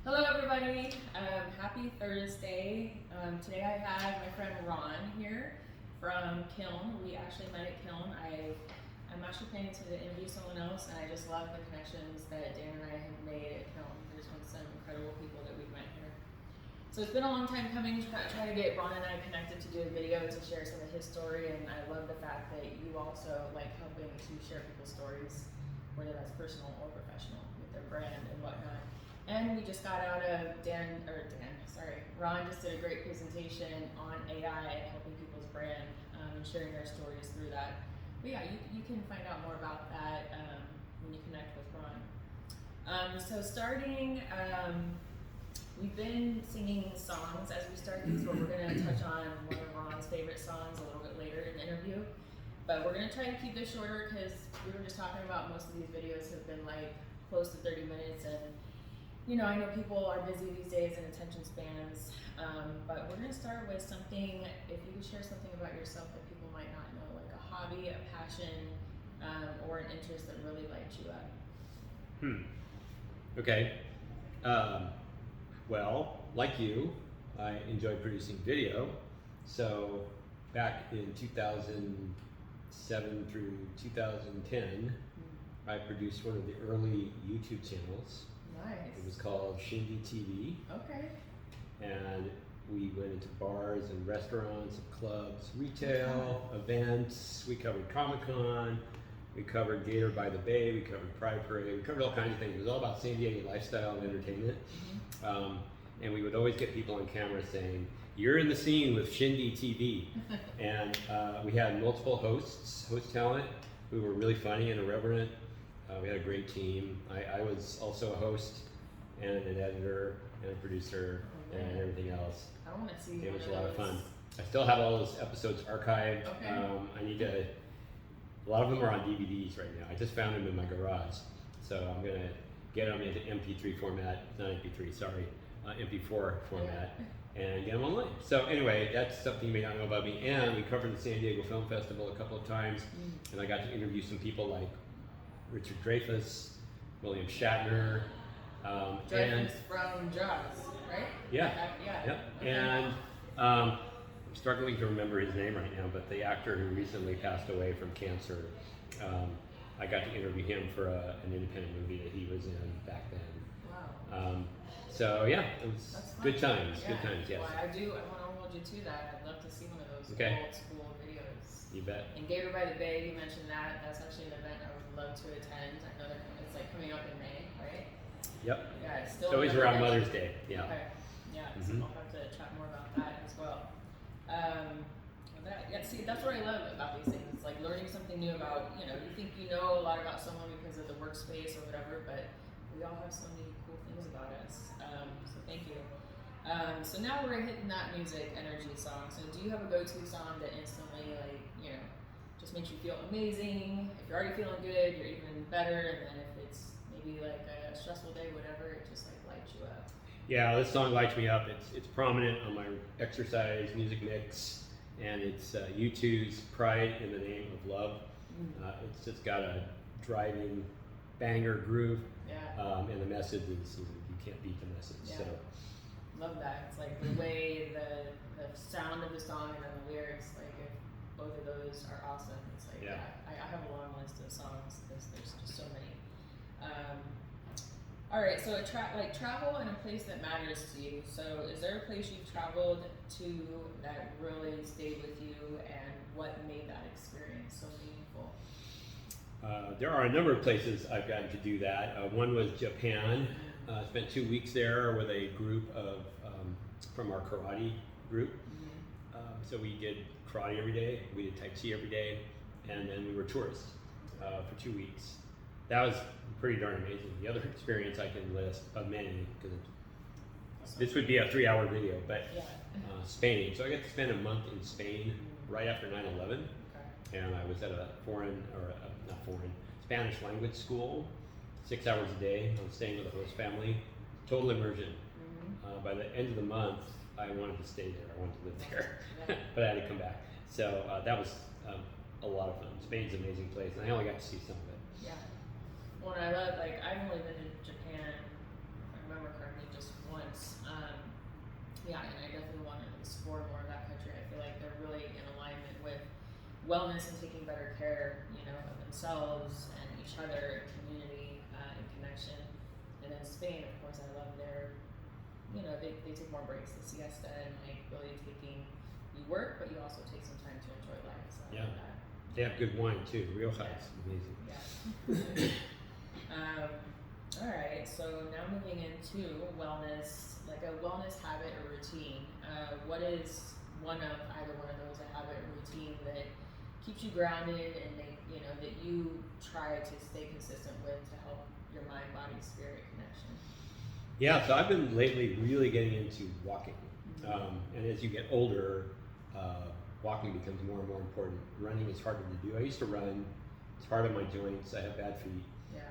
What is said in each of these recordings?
Hello everybody, happy Thursday. Today I have my friend Ron here from Kiln. We actually met at Kiln. I'm actually planning to interview someone else, and I just love the connections that Dan and I have made at Kiln. There's been some incredible people that we've met here. So it's been a long time coming, trying to get Ron and I connected to do a video to share some of his story, and I love the fact that you also like helping to share people's stories, whether that's personal or professional, with their brand and whatnot. And we just got out of Ron just did a great presentation on AI and helping people's brand and sharing their stories through that. But yeah, you can find out more about that when you connect with Ron. So starting, we've been singing songs as we start these, but we're going to touch on one of Ron's favorite songs a little bit later in the interview. But we're going to try to keep this shorter because we were just talking about most of these videos have been like close to 30 minutes, and you know, I know people are busy these days and attention spans, but we're going to start with something, if you could share something about yourself that people might not know, like a hobby, a passion, or an interest that really lights you up. Okay. Well, like you, I enjoy producing video. So back in 2007 through 2010, I produced one of the early YouTube channels. Nice. It was called Shindy TV. Okay. And we went into bars and restaurants and clubs, retail, events. We covered Comic-Con. We covered Gator by the Bay. We covered Pride Parade. We covered all kinds of things. It was all about San Diego lifestyle and entertainment. And we would always get people on camera saying, "You're in the scene with Shindy TV." And we had multiple host talent who were really funny and irreverent. We had a great team. I was also a host and an editor and a producer and everything else. I want to see. It was a lot of fun. I still have all those episodes archived. Okay. I need to. A lot of them are on DVDs right now. I just found them in my garage, so I'm gonna get them into MP3 format. Not MP3, sorry, MP4 format, and get them online. So anyway, that's something you may not know about me. And we covered the San Diego Film Festival a couple of times, and I got to interview some people like Richard Dreyfuss, William Shatner, Dreyfuss from Jaws, right? Yeah. Yeah. Okay. And I'm struggling to remember his name right now, but the actor who recently passed away from cancer, I got to interview him for an independent movie that he was in back then. Wow. So yeah, it was good times. Yeah. Good times. Yes. Well, I want to hold you to that. I'd love to see one of those old school videos. You bet. And Gator by the Bay, you mentioned that. That's actually an event I would love to attend. I know it's like coming up in May, right? Yep. Yeah, it's still. It's always around Mother's Day. Yeah. Okay. Yeah. So I'll have to chat more about that as well. See, that's what I love about these things. It's like learning something new about, you think you know a lot about someone because of the workspace or whatever, but we all have so many cool things about us. So thank you. So now we're hitting that music energy song. So do you have a go-to song that instantly, just makes you feel amazing? If you're already feeling good, you're even better. And then if it's maybe like a stressful day, whatever, it just like lights you up. Yeah, this song lights me up. It's prominent on my exercise music mix, and it's U2's "Pride in the Name of Love." It's just got a driving banger groove, and the message is you can't beat the message. Yeah. So love that. It's like the way the sound of the song and then the lyrics. Like if both of those are awesome. It's like I have a long list of songs because there's just so many. All right, so travel in a place that matters to you. So is there a place you've traveled to that really stayed with you, and what made that experience so meaningful? there are a number of places I've gotten to do that. One was Japan. Spent 2 weeks there with a group of from our karate group. So we did karate every day, we did Tai Chi every day, and then we were tourists for 2 weeks. That was pretty darn amazing. The other experience I can list of many, because this would be a 3-hour video, but Spain. So I got to spend a month in Spain right after 9/11, and I was at a Spanish language school, 6 hours a day. I was staying with a host family, total immersion. By the end of the month, I wanted to stay there. I wanted to live there, but I had to come back. So that was a lot of fun. Spain's an amazing place, and I only got to see some of it. Yeah. Well, and I love, I've only been in Japan, if I remember correctly, just wellness and taking better care, of themselves and each other, community, and connection. And then Spain, of course, I love their, they take more breaks, the siesta, and like really you work, but you also take some time to enjoy life. So I love that. They have good wine too. Rioja's amazing. Yeah. All right, so now moving into wellness, like a wellness habit or routine. What is either one of those, a habit or routine that keeps you grounded and that you try to stay consistent with to help your mind, body, spirit connection? Yeah, so I've been lately really getting into walking. And as you get older, walking becomes more and more important. Running is harder to do. I used to run. It's hard on my joints. I have bad feet. Yeah.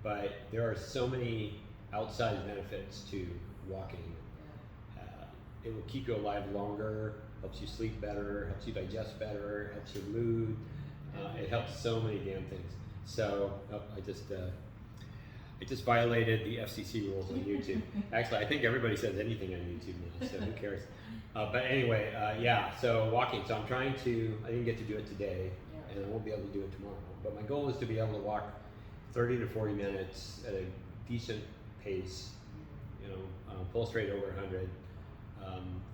But there are so many outsized benefits to walking. It will keep you alive longer, helps you sleep better, helps you digest better, helps your mood. It helps so many damn things. So I just violated the FCC rules on YouTube. Actually, I think everybody says anything on YouTube now, so who cares? But anyway, so walking. So I didn't get to do it today, and I won't be able to do it tomorrow. But my goal is to be able to walk 30 to 40 minutes at a decent pace, pulse rate over 100,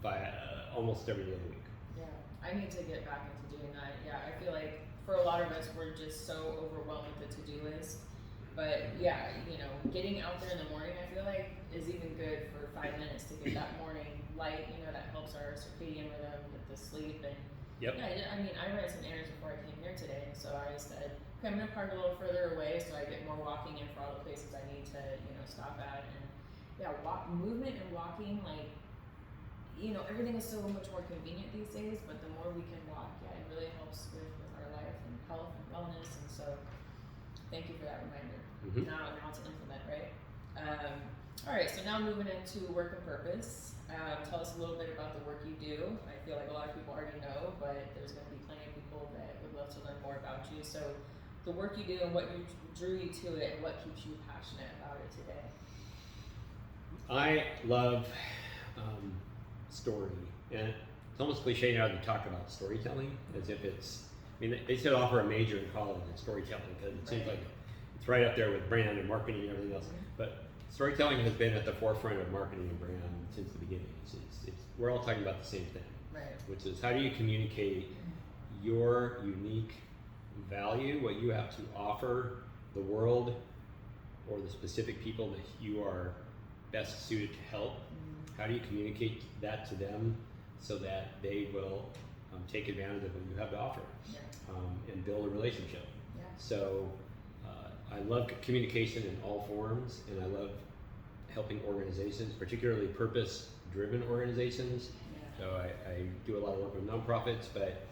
by almost every day of the week. Yeah, I need to get back into doing that. Yeah, I feel like for a lot of us, we're just so overwhelmed with the to-do list. But yeah, getting out there in the morning, I feel like is even good for 5 minutes to get that morning light. That helps our circadian rhythm with the sleep. And yep. Yeah, I ran some errands before I came here today, and so I said, okay, I'm gonna park a little further away so I get more walking in for all the places I need to, stop at. And yeah, movement and walking, like, everything is so much more convenient these days, but the more we can walk, it really helps with our life and health and wellness. And so thank you for that reminder. Mm-hmm. Now to implement, right? All right, so now moving into work and purpose. Tell us a little bit about the work you do. I feel like a lot of people already know, but there's going to be plenty of people that would love to learn more about you. So the work you do and what drew you to it and what keeps you passionate about it today. I love story, and it's almost cliche now to talk about storytelling as if they should offer a major in college in storytelling because it seems like it's right up there with brand and marketing and everything else. But storytelling has been at the forefront of marketing and brand since the beginning. We're all talking about the same thing, right? Which is how do you communicate your unique value, what you have to offer the world or the specific people that you are best suited to help. How do you communicate that to them so that they will take advantage of what you have to offer and build a relationship? Yeah. So I love communication in all forms, and I love helping organizations, particularly purpose-driven organizations. Yeah. So I do a lot of work with nonprofits, but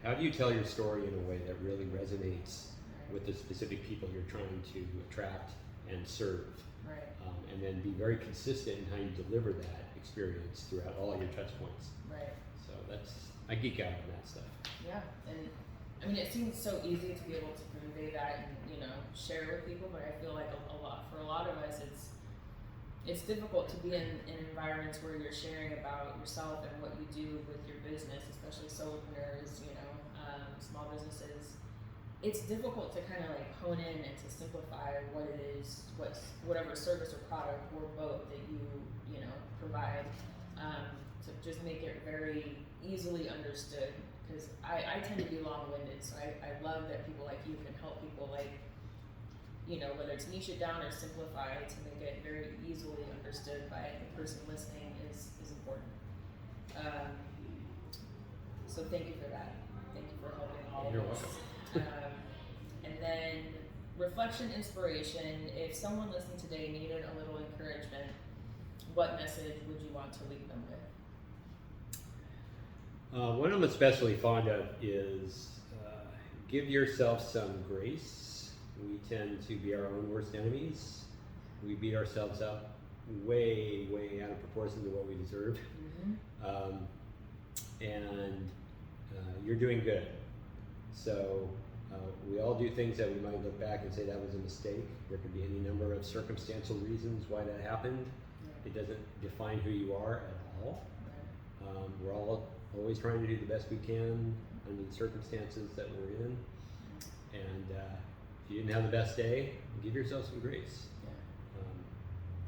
how do you tell your story in a way that really resonates with the specific people you're trying to attract and serve? Right. And then be very consistent in how you deliver that experience throughout all your touch points. Right. So I geek out on that stuff. Yeah, and it seems so easy to be able to convey that and share with people, but I feel like for a lot of us, it's difficult to be in environments where you're sharing about yourself and what you do with your business, especially solopreneurs, small businesses. It's difficult to kind of like hone in and to simplify what it is, whatever service or product or both that you provide, to just make it very easily understood. Because I tend to be long-winded, so I love that people like you can help people whether it's niche it down or simplify to make it very easily understood by the person listening is important. So thank you for that. Thank you for helping all of us. You're welcome. And then reflection, inspiration. If someone listening today needed a little encouragement, what message would you want to leave them with? One I'm especially fond of is give yourself some grace. We tend to be our own worst enemies. We beat ourselves up way, way out of proportion to what we deserve. Mm-hmm. And you're doing good. So we all do things that we might look back and say that was a mistake. There could be any number of circumstantial reasons why that happened. It doesn't define who you are at all. We're all always trying to do the best we can under the circumstances that we're in. And if you didn't have the best day, give yourself some grace.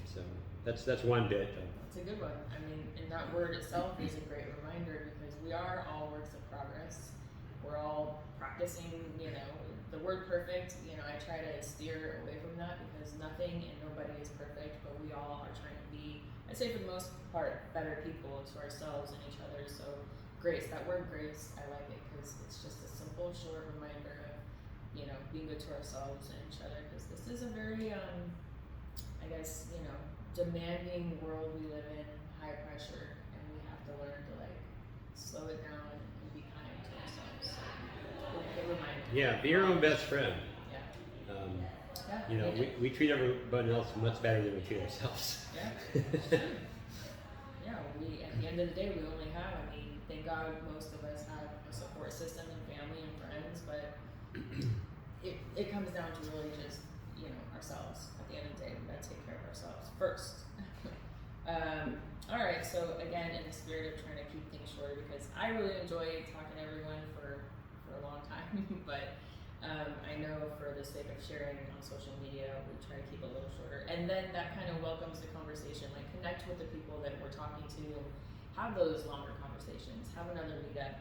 So that's one bit. That's a good one. I mean, and that word itself is a great reminder because we are all works of progress. We're all practicing, the word perfect, I try to steer away from that because nothing and nobody is perfect, but we all are trying to be, I'd say for the most part, better people to ourselves and each other. So grace, that word grace, I like it because it's just a simple, short reminder of, being good to ourselves and each other because this is a very, I guess, demanding world we live in, high pressure, and we have to learn to slow it down and be kind to ourselves. So, good reminder. Yeah, be your own best friend. Yeah. We treat everyone else much better than we treat ourselves. Yeah. Yeah, at the end of the day, we only have, thank God most of us have a support system and family and friends, but it comes down to really just, ourselves. At the end of the day, we gotta take care of ourselves first. All right, so again, in the spirit of trying to keep things shorter, because I really enjoy talking to everyone for a long time, but I know for the sake of sharing on social media, we try to keep it a little shorter. And then that kind of welcomes the conversation, connect with the people that we're talking to and have those longer conversations, have another meetup,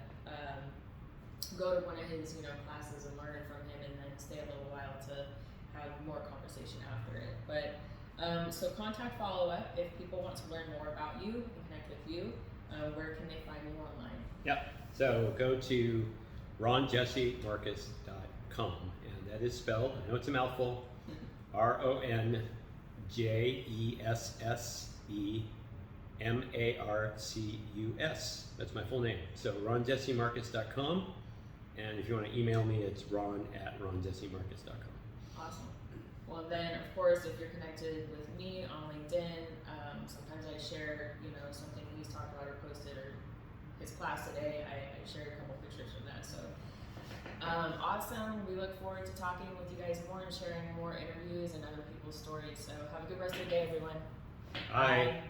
go to one of his, classes and learn from him and then stay a little while to have more conversation after it. But so contact follow-up if people want to learn more about you and connect with you. Where can they find you online? Yep. So go to ronjessemarcus.com, and that is spelled, I know it's a mouthful, RonJesseMarcus. That's my full name. So ronjessemarcus.com, and if you want to email me, it's ron@ronjessemarcus.com. Awesome. Well, then, of course, if you're connected with me on LinkedIn, sometimes I share, something he's talked about or posted or his class today. I shared a couple pictures from that. So, awesome. We look forward to talking with you guys more and sharing more interviews and other people's stories. So, have a good rest of the day, everyone. Bye.